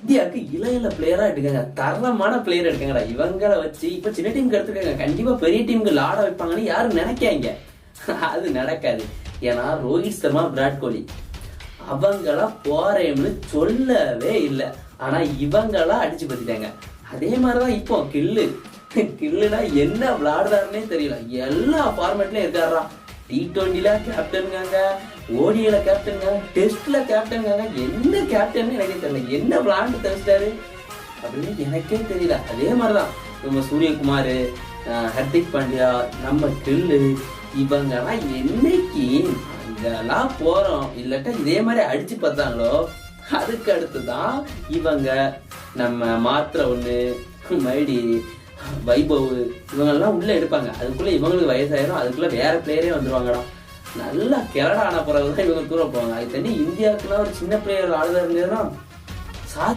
இந்தியாவுக்கு இளைய பிளேயரா எடுக்காங்க, தரமான பிளேயர் எடுக்காங்கடா. இவங்களை வச்சு இப்ப சின்ன டீமுக்கு எடுத்துருக்காங்க, கண்டிப்பா பெரிய டீமுக்கு ஆட வைப்பாங்கன்னு யாரும் நினைக்காங்க. அது நடக்காது. ஏன்னா ரோஹித் சர்மா, விராட் கோலி அவங்களாம் போறேன்னு சொல்லவே இல்லை. ஆனா இவங்களா அடிச்சு பத்திட்டாங்க. அதே மாதிரிதான் இப்போ கில்லுனா என்ன விளையாடுறாருன்னே தெரியல. எல்லா ஃபார்மேட்லயும் இருக்காரா. T20ல கேப்டன்காங்க, ஓடியில கேப்டன்காங்க, டெஸ்ட்ல கேப்டன்காங்க. என்ன கேப்டன் எனக்கே தெரியல. என்ன விளையாண்டு தெரிச்சிட்டாரு அப்படின்னு எனக்கே தெரியல. அதே மாதிரிதான் நம்ம சூரியகுமார், ஹர்திக் பாண்டியா, நம்ம கில்லு இவங்கெல்லாம் என்னைக்கு அங்கெல்லாம் போறோம் இல்லாட்டா இதே மாதிரி அடிச்சு பார்த்தாங்களோ அதுக்கு அடுத்துதான் இவங்க நம்ம மாத்திர ஒண்ணு, மைடி, வைபவ் இவங்கெல்லாம் உள்ள எடுப்பாங்க. அதுக்குள்ள இவங்களுக்கு வயசாயிரும், அதுக்குள்ள வேற பிளேயரே வந்துருவாங்கடா. நல்லா கிளட ஆன பிறகுதான் இவங்க தூர போவாங்க. அது தண்ணி இந்தியாவுக்குலாம் ஒரு சின்ன பிளேயர் ஆளுதா இருந்ததுன்னா